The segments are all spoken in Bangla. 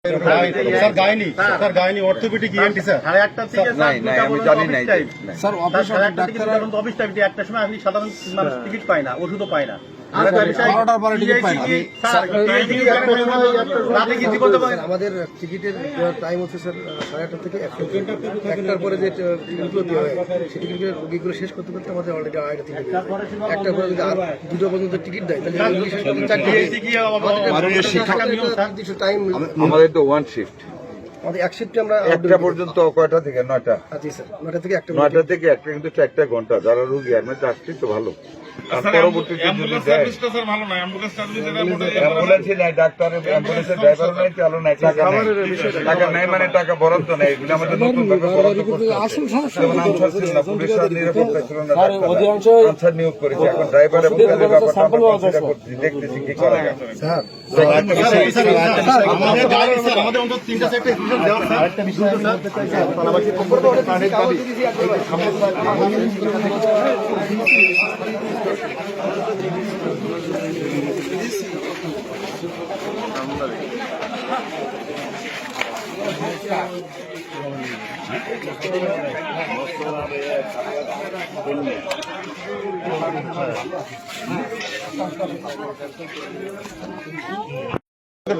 Sir গায়নি sir গায়নি orthopaedic ENT sir 8:30 থেকে আমি জানি না sir office doctor office time একটার সময় আপনি সাধারণ মানুষ টিকিট পায় না, ওষুধও পায় না। 12টার পরে টিকিট পাই না। আমাদের টিকিটের টাইম হচ্ছে স্যার 8:30 থেকে 1টার পরে যে টিকিটগুলো দেওয়া হয় সেই টিকিটগুলো রোগীগুলো শেষ করতে করতে আমাদের অলরেডি 2:30 একটার পরে যদি আর 2টা পর্যন্ত টিকিট দেয় তাহলে টাইম আমাদের তো ওয়ান শিফট আমাদের এক শিফটে আমরা একটা পর্যন্ত কয়টা থেকে 9টা? জি স্যার 9টা থেকে 1টা 9টা থেকে 1টা, কিন্তু 4 ঘন্টা। যারা রোগী আর মধ্যে আসছে তো ভালো। পরবর্তীতে অ্যাম্বুলেন্সই নাই, ডাক্তার অ্যাম্বুলেন্সের ড্রাইভারও নাই, চালও নাই, টাকা নাই মানে টাকা বরাদ্দ নেই। এগুলো আমাদের নতুন ভাবে বরাদ্দ করতে হবে। যেমন আনসার ছিল না, পুলিশের নিরাপত্তা ছিল না, আনসার নিয়োগ করেছে। এখন ড্রাইভার এবং তাদের ব্যাপারটা আমরা কনসিডার করছি, দেখতেছি কি করা যায়। আমাদের গাড়ি স্যার আমাদের অন্তত 3টা সেক্টর স্পেশাল দেওয়া স্যার। আরেকটা বিষয় স্যার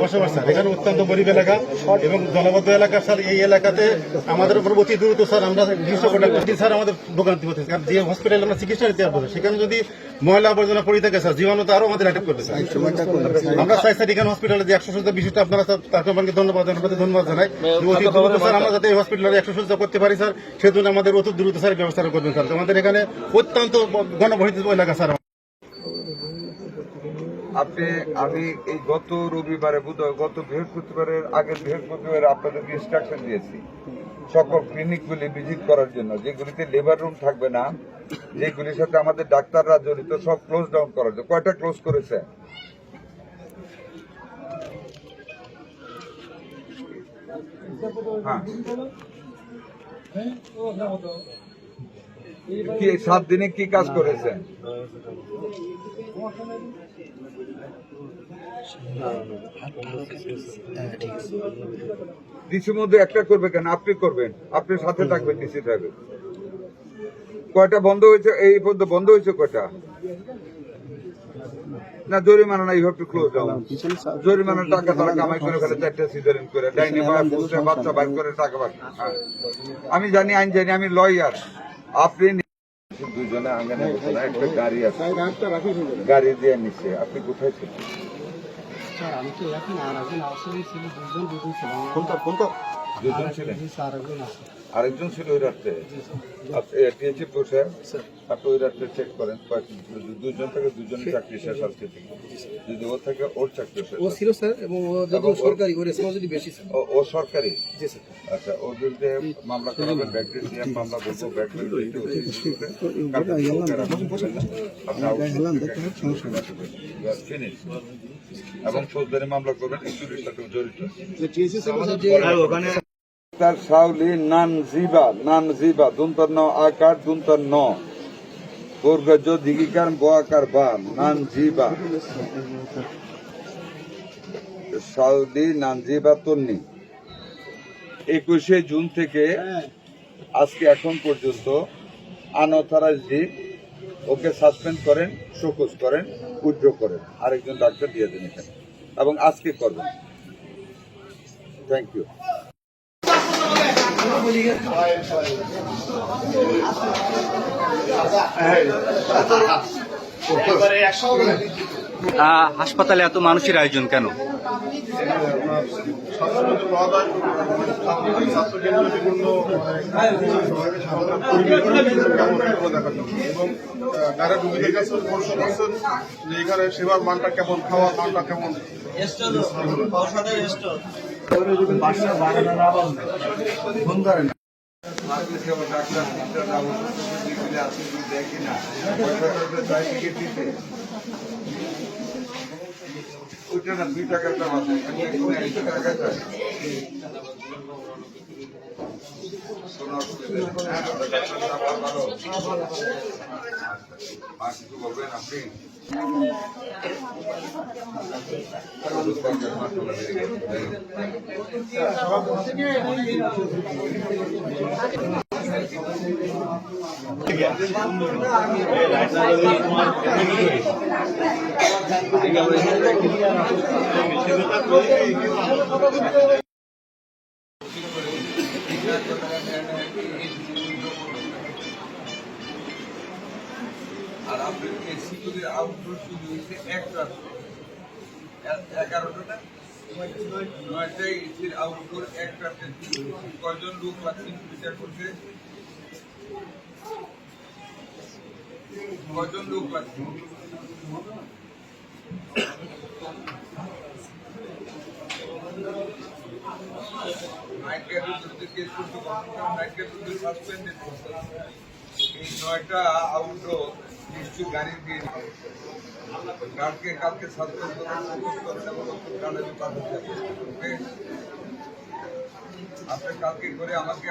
বসবাস স্যার, এখানে অত্যন্ত গরিব এলাকা এবং জনবদ্ধ এলাকা স্যার। এই এলাকাতে আমাদের উপর অতি দ্রুত স্যার আমরা স্যার আমাদের ভোগান্তি হচ্ছে। কারণ যে হসপিটালে আমরা চিকিৎসা নিতে পারবো সেখানে যদি ময়লা আবর্জনা পড়ে থাকে স্যার, জীবাণু তো আরো আমাদের অ্যাটাক করবে স্যার। আমরা চাই স্যার এখানে হসপিটালে যে 100 বিশিষ্ট আপনারা তার কোম্পানিকে ধন্যবাদ জানাই। অতি দ্রুত স্যার আমরা যাতে এই হসপিটালে 100 করতে পারি স্যার, সেজন্য আমাদের অতি দ্রুত স্যার ব্যবস্থা করবেন স্যার। আমাদের এখানে অত্যন্ত ঘনবসতিত এলাকা স্যার। আমি এই গত রবিবারে গত বৃহস্পতিবারের আগের বৃহস্পতিবারে আপনাদেরকে ইনস্ট্রাকশন দিয়েছি সকল ক্লিনিকগুলি ভিজিট করার জন্য, যেগুলিতে লেবার রুম থাকবে না, যেগুলির সাথে আমাদের ডাক্তাররা জড়িত, সব ক্লোজ ডাউন করার জন্য। কয়টা ক্লোজ করেছে? হ্যাঁ, কি 7 দিনে কি কাজ করেছেন? ডিসির মধ্যে একটা করবে কেন? আপনি করবেন, আপনি সাথে থাকবেন, ডিসি থাকবে। কয়টা বন্ধ হয়েছে এই পর্যন্ত? বন্ধ হয়েছে কয়টা? না জরিমানা না, you have to close down. জরিমানা টাকা তারা কামাই করে ফেলে, 4টা সিজারিন করে, ডাইনি বাচ্চা বাইর করে টাকা পায়। আমি জানি, আইন জানি, আমি লয়ার। আপনি দুজনে আঙ্গানে একটা গাড়ি আছে, গাড়ি দিয়ে নিচ্ছে। আপনি কোথায় ছিলেন? আরেকজন ছিল ওই রাত্রে। টিএচি বসে আপনি ওই রাত্রে চেক করেন দুজন থেকে দুজনের চাকরি শেষ আজকে থেকে। যদি ও থেকে ওর চাকরি শেষ ছিল স্যার, এবং সরকারি ওর রেসপন্সিবিলিটি বেশি স্যার। ও সরকারি? জি স্যার। আচ্ছা, ও যদি মামলা করাবেন, ব্যাকটেরিয়া মামলা বলবো, এবং ফৌজদারি মামলা করবেন, ইস্যুর সাথে জড়িত। তার সাউলি নানজিবা দুন্তন্ন আকার দুন্তন্ন বর্গজ দিগিকার বোয়াকার বা নানজিবা সাউলি নানজিবা তন্নি 21শে জুন থেকে আজকে এখন পর্যন্ত আনঅথরাইজড ওকে সাসপেন্ড করেন, শোকজ করেন, উইথড্র করেন। আরেকজন ডাক্তার দিয়ে দেন এখানে, এবং আজকে করবেন। Thank you. হাসপাতালে এত মানুষের আয়োজন কেন? এখানে সেবার মানটা কেমন, খাওয়ার মানটা কেমন। ওইটা না 2 টাকার দাম আছে, টাকা চাই। আর কিছু বলবেন আপনি? আর আপনার সিকিউরিটি আউটডোর শুরু হয়েছে 11টা 9টা এসির আউটডোর 1টাতে কয়জন লোক লাগছেন বিচার করতে কয়জন লোক লাগছে নাইট গার্ডের বিরুদ্ধে কেস করতে নাইট গার্ডের বিরুদ্ধে সাসপেন্ডেড এই 9টা আউটডোর নিশ্চয়ই গাড়ি দিয়ে গার্ডকে কালকে সাসপেন্ড করবেন এবং গার্ডের পাঠাতে আপনি কালকে করে আমাকে